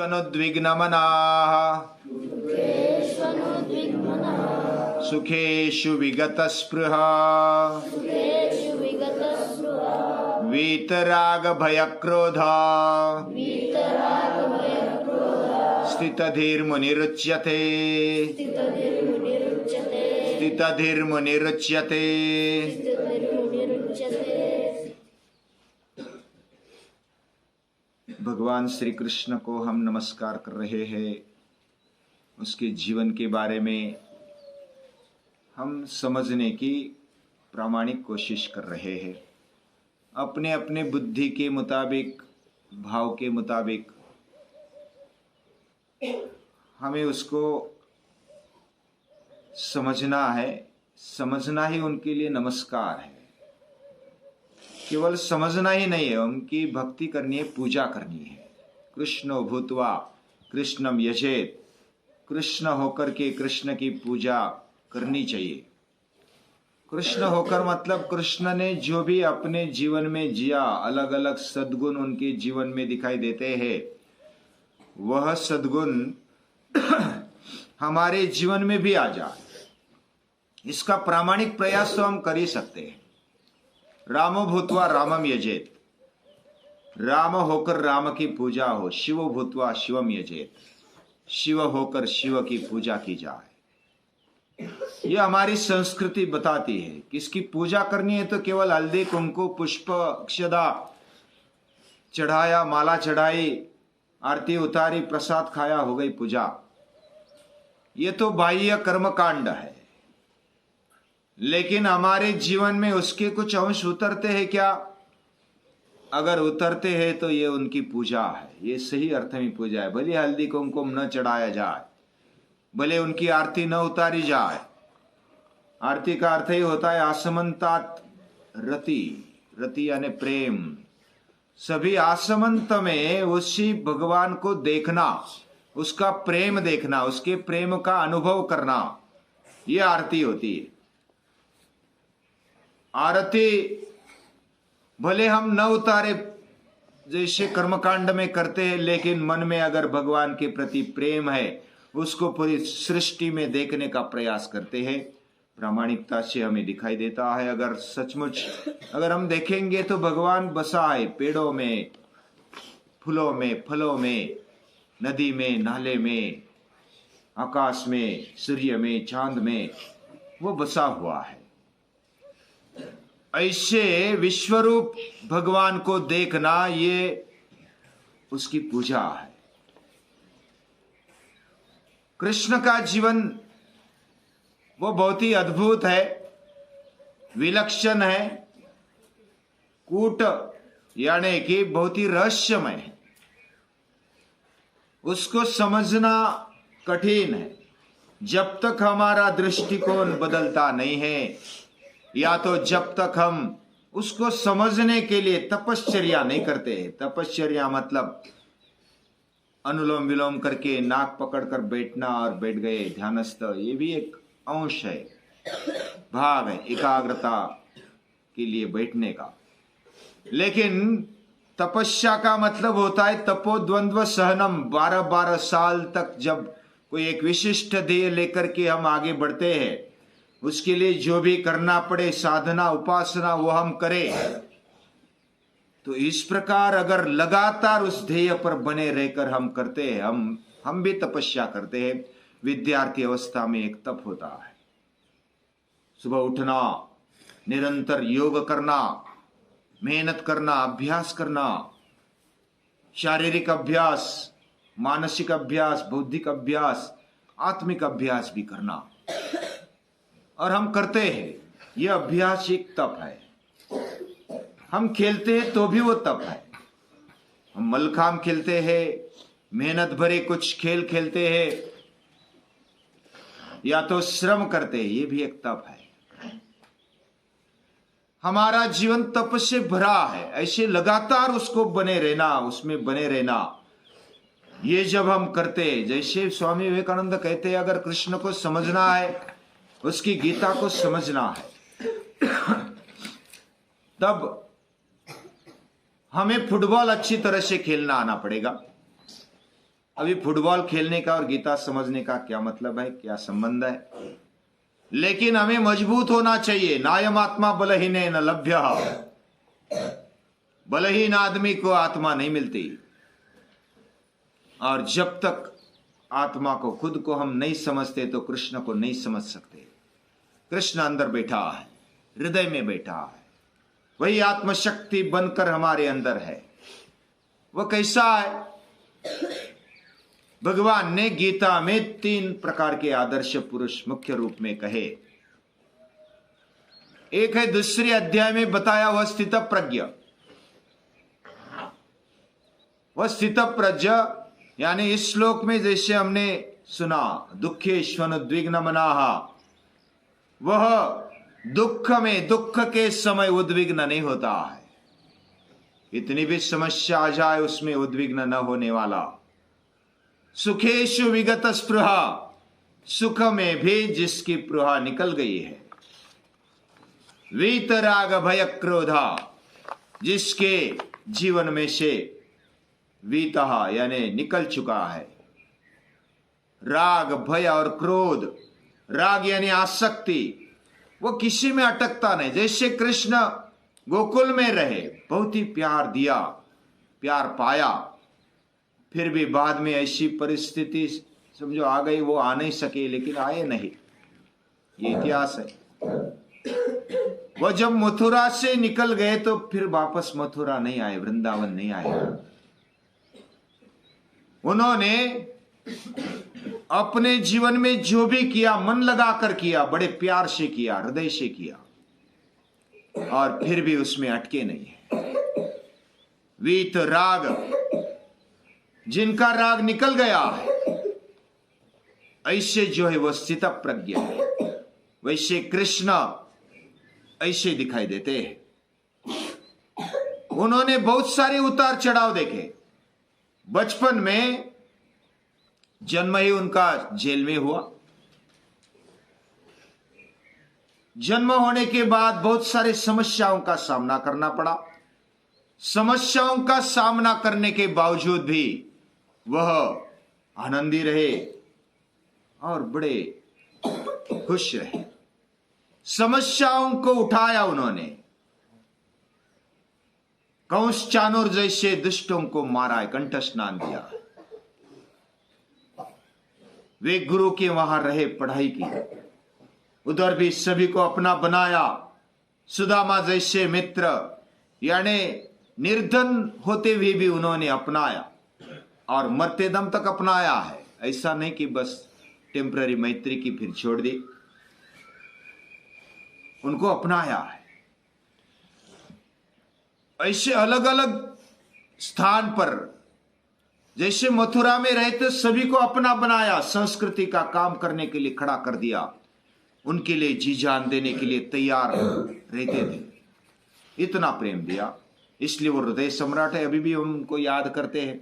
दुःखेष्वनुद्विग्नमनाः सुखेषु विगतस्पृहा वीतरागभयक्रोधा स्थितधीर्मुनिरुच्यते स्थितधीर्मुनिरुच्यते। भगवान श्री कृष्ण को हम नमस्कार कर रहे हैं। उसके जीवन के बारे में हम समझने की प्रामाणिक कोशिश कर रहे हैं। अपने अपने बुद्धि के मुताबिक, भाव के मुताबिक हमें उसको समझना है। समझना ही उनके लिए नमस्कार है। केवल समझना ही नहीं है, उनकी भक्ति करनी है, पूजा करनी है। कृष्णो भूत्वा कृष्णम यजेत, कृष्ण होकर के कृष्ण की पूजा करनी चाहिए। कृष्ण होकर मतलब कृष्ण ने जो भी अपने जीवन में जिया, अलग अलग सद्गुण उनके जीवन में दिखाई देते हैं, वह सद्गुण हमारे जीवन में भी आ जाए, इसका प्रामाणिक प्रयास तो हम कर ही सकते हैं। रामो भूत्वा रामम यजेत, राम होकर राम की पूजा हो। शिव भूत्वा शिवम यजेत, शिव होकर शिव की पूजा की जाए। यह हमारी संस्कृति बताती है कि इसकी पूजा करनी है तो केवल हल्दी कुंकु पुष्प अक्षदा चढ़ाया, माला चढ़ाई, आरती उतारी, प्रसाद खाया, हो गई पूजा। ये तो बाह्य कर्मकांड है। लेकिन हमारे जीवन में उसके कुछ अंश उतरते हैं क्या? अगर उतरते हैं तो ये उनकी पूजा है। ये सही अर्थ में पूजा है। भले हल्दी कुमकुम न चढ़ाया जाए, भले उनकी आरती न उतारी जाए। आरती का अर्थ ही होता है आसमंतात रति, रति यानी प्रेम। सभी आसमंत में उसी भगवान को देखना, उसका प्रेम देखना, उसके प्रेम का अनुभव करना, यह आरती होती है। आरती भले हम न उतारे जैसे कर्मकांड में करते हैं, लेकिन मन में अगर भगवान के प्रति प्रेम है, उसको पूरी सृष्टि में देखने का प्रयास करते हैं। प्रामाणिकता से हमें दिखाई देता है। अगर सचमुच अगर हम देखेंगे तो भगवान बसा है पेड़ों में, फूलों में, फलों में, नदी में, नाले में, आकाश में, सूर्य में, चांद में, वो बसा हुआ है। ऐसे विश्वरूप भगवान को देखना, ये उसकी पूजा है। कृष्ण का जीवन वो बहुत ही अद्भुत है, विलक्षण है, कूट यानी कि बहुत ही रहस्यमय है। उसको समझना कठिन है जब तक हमारा दृष्टिकोण बदलता नहीं है, या तो जब तक हम उसको समझने के लिए तपश्चर्या नहीं करते। तपश्चर्या मतलब अनुलोम विलोम करके नाक पकड़कर बैठना और बैठ गए ध्यानस्थ, ये भी एक अंश है, भाग है एकाग्रता के लिए बैठने का। लेकिन तपस्या का मतलब होता है तपोद्वंद्व सहनम। 12-12 साल तक जब कोई एक विशिष्ट ध्येय लेकर के हम आगे बढ़ते हैं, उसके लिए जो भी करना पड़े, साधना उपासना, वो हम करें। तो इस प्रकार अगर लगातार उस ध्येय पर बने रहकर हम करते हैं, हम भी तपस्या करते हैं। विद्यार्थी अवस्था में एक तप होता है, सुबह उठना, निरंतर योग करना, मेहनत करना, अभ्यास करना, शारीरिक अभ्यास, मानसिक अभ्यास, बौद्धिक अभ्यास, आत्मिक अभ्यास भी करना। और हम करते हैं। यह अभ्यास एक तप है। हम खेलते हैं तो भी वो तप है। हम मलखाम खेलते हैं, मेहनत भरे कुछ खेल खेलते हैं, या तो श्रम करते हैं, ये भी एक तप है। हमारा जीवन तप से भरा है। ऐसे लगातार उसको बने रहना, उसमें बने रहना, ये जब हम करते हैं, जैसे स्वामी विवेकानंद कहते हैं, अगर कृष्ण को समझना है, उसकी गीता को समझना है, तब हमें फुटबॉल अच्छी तरह से खेलना आना पड़ेगा। अभी फुटबॉल खेलने का और गीता समझने का क्या मतलब है, क्या संबंध है? लेकिन हमें मजबूत होना चाहिए। नायम आत्मा बलहीन न लभ्य, बलहीन आदमी को आत्मा नहीं मिलती। और जब तक आत्मा को, खुद को हम नहीं समझते तो कृष्ण को नहीं समझ सकते। कृष्ण अंदर बैठा है, हृदय में बैठा है, वही आत्मशक्ति बनकर हमारे अंदर है। वह कैसा है? भगवान ने गीता में 3 प्रकार के आदर्श पुरुष मुख्य रूप में कहे। एक है दूसरे अध्याय में बताया वह स्थित प्रज्ञ। वह स्थित प्रज्ञ यानी इस श्लोक में जैसे हमने सुना, दुखेश्वन उद्विग्न मनाः, वह दुख में, दुख के समय उद्विग्न नहीं होता है। इतनी भी समस्या आ जाए उसमें उद्विग्न न होने वाला। सुखेशु विगत स्पृहा, सुख में भी जिसकी स्पृहा निकल गई है। वीतराग भय क्रोधा, जिसके जीवन में से वीतः यानी निकल चुका है। राग, भय और क्रोध, राग यानी आसक्ति, वो किसी में अटकता नहीं। जैसे कृष्ण गोकुल में रहे, बहुत ही प्यार दिया, प्यार पाया, फिर भी बाद में ऐसी परिस्थिति समझो आ गई, वो आ नहीं सके, लेकिन आए नहीं, ये इतिहास है। वो जब मथुरा से निकल गए तो फिर वापस मथुरा नहीं आए, वृंदावन नहीं आए। उन्होंने अपने जीवन में जो भी किया मन लगाकर किया, बड़े प्यार से किया, हृदय से किया, और फिर भी उसमें अटके नहीं है। वीत राग, जिनका राग निकल गया है, ऐसे जो है वह स्थित प्रज्ञ है। वैसे कृष्ण ऐसे दिखाई देते हैं। उन्होंने बहुत सारे उतार चढ़ाव देखे। बचपन में जन्म ही उनका जेल में हुआ। जन्म होने के बाद बहुत सारे समस्याओं का सामना करना पड़ा। समस्याओं का सामना करने के बावजूद भी वह आनंदी रहे और बड़े खुश रहे। समस्याओं को उठाया उन्होंने। कंस चाणूर जैसे दुष्टों को मारा, कंठ स्नान दिया। वे गुरु के वहां रहे, पढ़ाई की, उधर भी सभी को अपना बनाया। सुदामा जैसे मित्र, यानी निर्धन होते हुए भी उन्होंने अपनाया और मरते दम तक अपनाया है। ऐसा नहीं कि बस टेम्पररी मैत्री की फिर छोड़ दी, उनको अपनाया है। ऐसे अलग अलग स्थान पर, जैसे मथुरा में रहते सभी को अपना बनाया, संस्कृति का काम करने के लिए खड़ा कर दिया, उनके लिए जी जान देने के लिए तैयार रहते थे, इतना प्रेम दिया। इसलिए वो हृदय सम्राट है। अभी भी हम उनको याद करते हैं,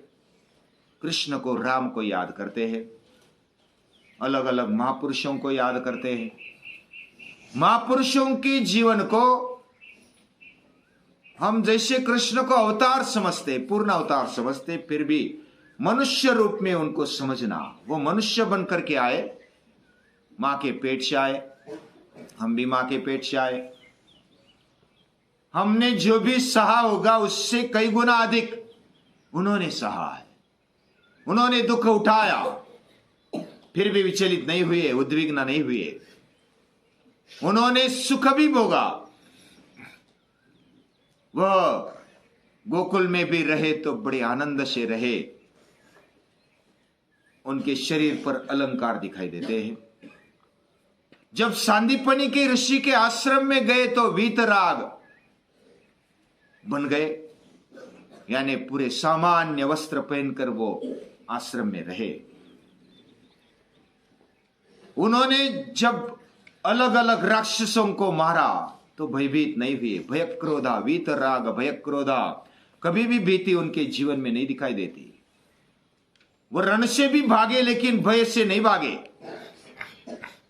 कृष्ण को, राम को याद करते हैं, अलग अलग महापुरुषों को याद करते हैं। महापुरुषों के जीवन को हम जैसे कृष्ण को अवतार समझते, पूर्ण अवतार समझते, फिर भी मनुष्य रूप में उनको समझना। वो मनुष्य बनकर के आए, मां के पेट से आए, हम भी मां के पेट से आए। हमने जो भी सहा होगा उससे कई गुना अधिक उन्होंने सहा है। उन्होंने दुख उठाया, फिर भी विचलित नहीं हुए, उद्विग्न नहीं हुए। उन्होंने सुख भी भोगा। वह गोकुल में भी रहे तो बड़े आनंद से रहे। उनके शरीर पर अलंकार दिखाई देते हैं। जब सांदीपनि के ऋषि के आश्रम में गए तो वीतराग बन गए, यानी पूरे सामान्य वस्त्र पहनकर वो आश्रम में रहे। उन्होंने जब अलग अलग राक्षसों को मारा तो भयभीत नहीं हुए। भय क्रोधा, वीतराग भय क्रोधा, कभी भी भीति उनके जीवन में नहीं दिखाई देती। वो रण से भी भागे लेकिन भय से नहीं भागे,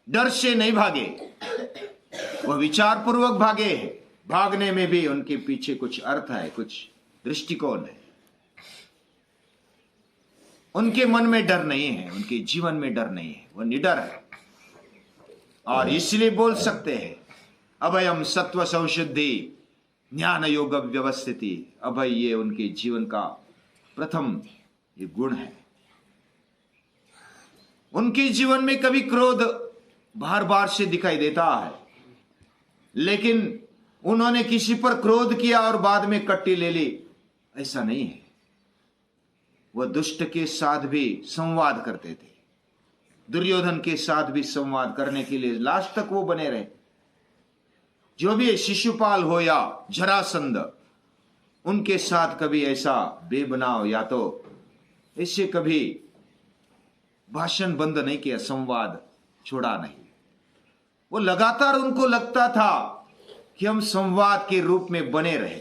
डर से नहीं भागे, वह विचार पूर्वक भागे। भागने में भी उनके पीछे कुछ अर्थ है, कुछ दृष्टिकोण है। उनके मन में डर नहीं है, उनके जीवन में डर नहीं है, वो निडर है और इसलिए बोल सकते हैं अभयम सत्व संशुद्धि ज्ञान योग व्यवस्थिति। अभय ये उनके जीवन का प्रथम ये गुण है। उनके जीवन में कभी क्रोध बार बार से दिखाई देता है, लेकिन उन्होंने किसी पर क्रोध किया और बाद में कट्टी ले ली, ऐसा नहीं है। वह दुष्ट के साथ भी संवाद करते थे, दुर्योधन के साथ भी संवाद करने के लिए लास्ट तक वो बने रहे। जो भी शिशुपाल हो या जरासंध, उनके साथ कभी ऐसा बेबनाव या तो ऐसे कभी भाषण बंद नहीं किया, संवाद छोड़ा नहीं। वो लगातार उनको लगता था कि हम संवाद के रूप में बने रहे,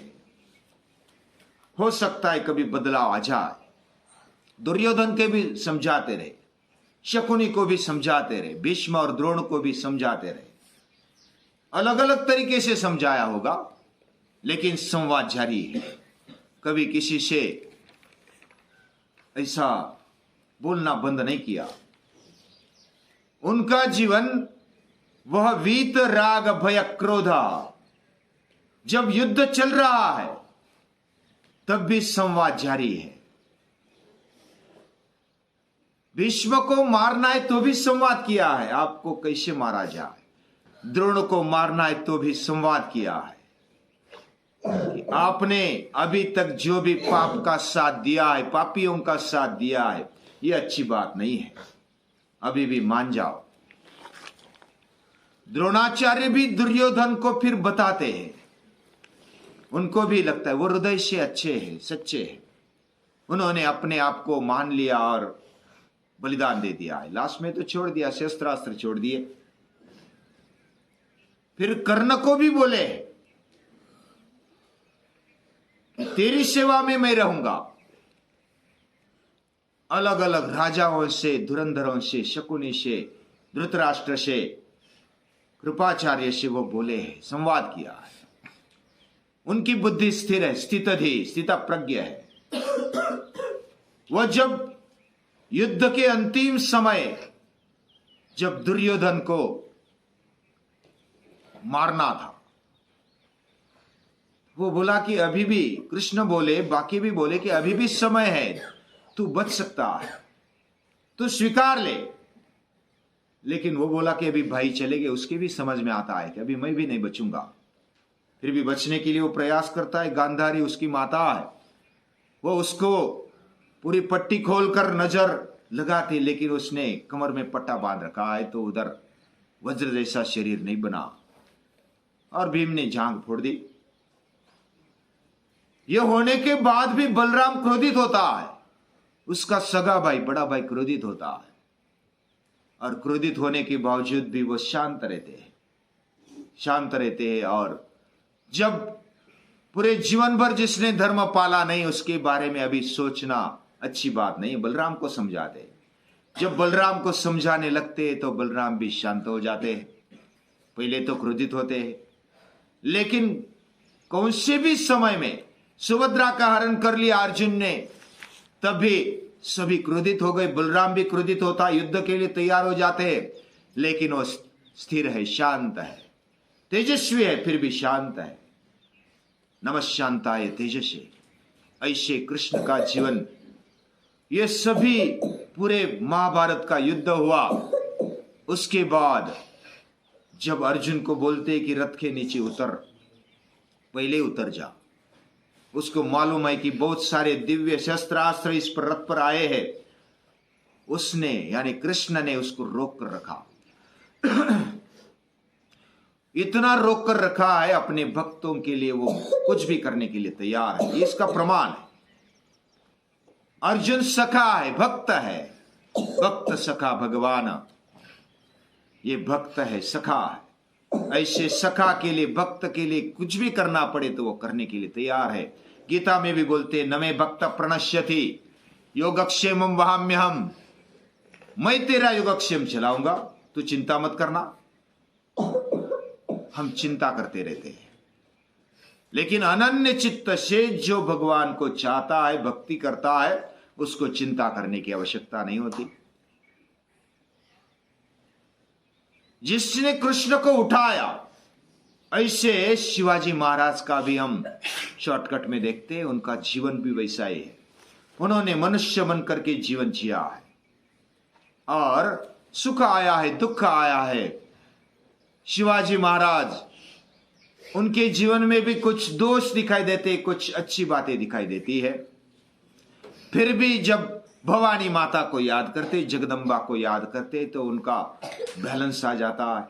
हो सकता है कभी बदलाव आ जाए। दुर्योधन के भी समझाते रहे, शकुनी को भी समझाते रहे, भीष्म और द्रोण को भी समझाते रहे, अलग अलग तरीके से समझाया होगा, लेकिन संवाद जारी है। कभी किसी से ऐसा बोलना बंद नहीं किया। उनका जीवन वह वीत राग भय क्रोधा, जब युद्ध चल रहा है तब भी संवाद जारी है। भीष्म को मारना है तो भी संवाद किया है, आपको कैसे मारा जाए। द्रोण को मारना है तो भी संवाद किया है कि आपने अभी तक जो भी पाप का साथ दिया है, पापियों का साथ दिया है, ये अच्छी बात नहीं है, अभी भी मान जाओ। द्रोणाचार्य भी दुर्योधन को फिर बताते हैं, उनको भी लगता है वो हृदय से अच्छे हैं, सच्चे हैं, उन्होंने अपने आप को मान लिया और बलिदान दे दिया है। लास्ट में तो छोड़ दिया, शस्त्रास्त्र छोड़ दिए। फिर कर्ण को भी बोले तेरी सेवा में मैं रहूंगा। अलग अलग राजाओं से, धुरंधरों से, शकुनी से, धृतराष्ट्र से, कृपाचार्य से वो बोले हैं, संवाद किया है। उनकी बुद्धि स्थिर है, स्थित प्रज्ञ है। वह जब युद्ध के अंतिम समय, जब दुर्योधन को मारना था, वो बोला कि अभी भी, कृष्ण बोले, बाकी भी बोले कि अभी भी समय है, तू बच सकता है, तू स्वीकार ले। लेकिन वो बोला कि अभी भाई चले गए, उसके भी समझ में आता है कि अभी मैं भी नहीं बचूंगा। फिर भी बचने के लिए वो प्रयास करता है। गांधारी उसकी माता है, वो उसको पूरी पट्टी खोलकर नजर लगाती, लेकिन उसने कमर में पट्टा बांध रखा है तो उधर वज्र जैसा शरीर नहीं बना, और भीम ने जांग फोड़ दी। यह होने के बाद भी बलराम क्रोधित होता है, उसका सगा भाई, बड़ा भाई क्रोधित होता है, और क्रोधित होने के बावजूद भी वो शांत रहते हैं। और जब पूरे जीवन भर जिसने धर्म पाला नहीं, उसके बारे में अभी सोचना अच्छी बात नहीं, बलराम को समझा दे। जब बलराम को समझाने लगते हैं तो बलराम भी शांत हो जाते हैं। पहले तो क्रोधित होते हैं, लेकिन कौन से भी समय में सुभद्रा का हरण कर लिया अर्जुन ने, तब भी सभी क्रोधित हो गए। बलराम भी क्रोधित होता, युद्ध के लिए तैयार हो जाते हैं, लेकिन वो स्थिर है, शांत है, तेजस्वी है, फिर भी शांत है। नमः तेजस्वी। ऐसे कृष्ण का जीवन, ये सभी पूरे महाभारत का युद्ध हुआ। उसके बाद जब अर्जुन को बोलते कि रथ के नीचे उतर, पहले उतर जा, उसको मालूम है कि बहुत सारे दिव्य शस्त्रास्त्र इस पर रथ पर आए हैं, उसने यानी कृष्ण ने उसको रोक कर रखा। इतना रोक कर रखा है, अपने भक्तों के लिए वो कुछ भी करने के लिए तैयार है। इसका प्रमाण है, अर्जुन सखा है, भक्त है, भक्त सखा भगवान, ये भक्त है, सखा है। ऐसे सखा के लिए, भक्त के लिए कुछ भी करना पड़े तो वो करने के लिए तैयार है। गीता में भी बोलते न मे भक्त प्रणश्यति योगक्षेमम वहाम्यहम, मैं तेरा योगक्षेम चलाऊंगा, तू चिंता मत करना। हम चिंता करते रहते हैं, लेकिन अनन्य चित्त से जो भगवान को चाहता है, भक्ति करता है, उसको चिंता करने की आवश्यकता नहीं होती। जिसने कृष्ण को उठाया, ऐसे शिवाजी महाराज का भी हम शॉर्टकट में देखते हैं, उनका जीवन भी वैसा ही है। उन्होंने मनुष्य बन करके जीवन जिया है और सुख आया है, दुख आया है। शिवाजी महाराज, उनके जीवन में भी कुछ दोष दिखाई देते, कुछ अच्छी बातें दिखाई देती है। फिर भी जब भवानी माता को याद करते, जगदम्बा को याद करते, तो उनका बैलेंस आ जाता है।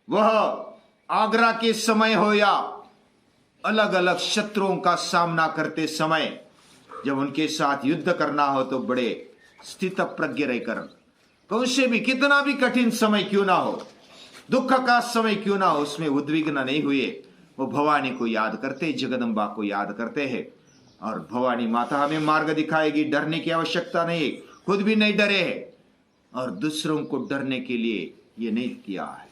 वह आगरा के समय हो या अलग अलग शत्रुओं का सामना करते समय, जब उनके साथ युद्ध करना हो तो बड़े स्थित प्रज्ञ रहकर, कौन से भी कितना भी कठिन समय क्यों ना हो, दुख का समय क्यों ना हो, उसमें उद्विग्न नहीं हुए। वो भवानी को याद करते, जगदम्बा को याद करते हैं। और भवानी माता हमें मार्ग दिखाएगी। डरने की आवश्यकता नहीं, खुद भी नहीं डरे हैं और दूसरों को डरने के लिए ये नहीं किया है।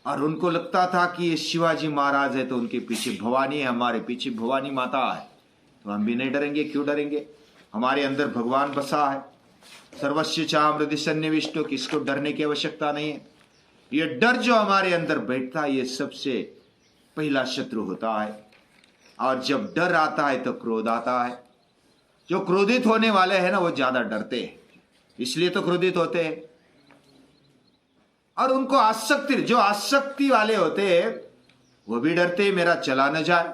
और उनको लगता था कि ये शिवाजी महाराज है तो उनके पीछे भवानी है, हमारे पीछे भवानी माता है, तो हम भी नहीं डरेंगे। क्यों डरेंगे? हमारे अंदर भगवान बसा है। सर्वस्य चाहम हृदय सन्निविष्टो, किसको डरने की आवश्यकता नहीं है। ये डर जो हमारे अंदर बैठता है, ये सबसे पहला शत्रु होता है। और जब डर आता है तो क्रोध आता है। जो क्रोधित होने वाले हैं ना, वो ज्यादा डरते हैं, इसलिए तो क्रोधित होते हैं। और उनको आसक्ति, जो आसक्ति वाले होते हैं वो भी डरते, मेरा चला न जाए,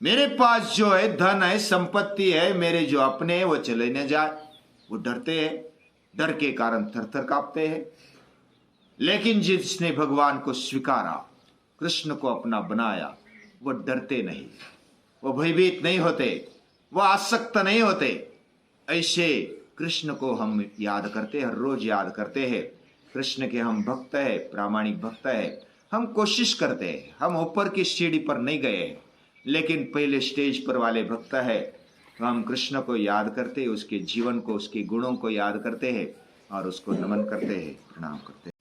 मेरे पास जो है धन है, संपत्ति है, मेरे जो अपने हैं वो चले न जाए, वो डरते हैं। डर के कारण थर थर कांपते हैं। लेकिन जिसने भगवान को स्वीकारा, कृष्ण को अपना बनाया, वो डरते नहीं, वो भयभीत नहीं होते, वो आसक्त नहीं होते। ऐसे कृष्ण को हम याद करते हैं, हर रोज याद करते हैं। कृष्ण के हम भक्त है, प्रामाणिक भक्त है। हम कोशिश करते हैं, हम ऊपर की सीढ़ी पर नहीं गए हैं, लेकिन पहले स्टेज पर वाले भक्त है। तो हम कृष्ण को याद करते हैं, उसके जीवन को, उसके गुणों को याद करते हैं और उसको नमन करते हैं, प्रणाम करते हैं।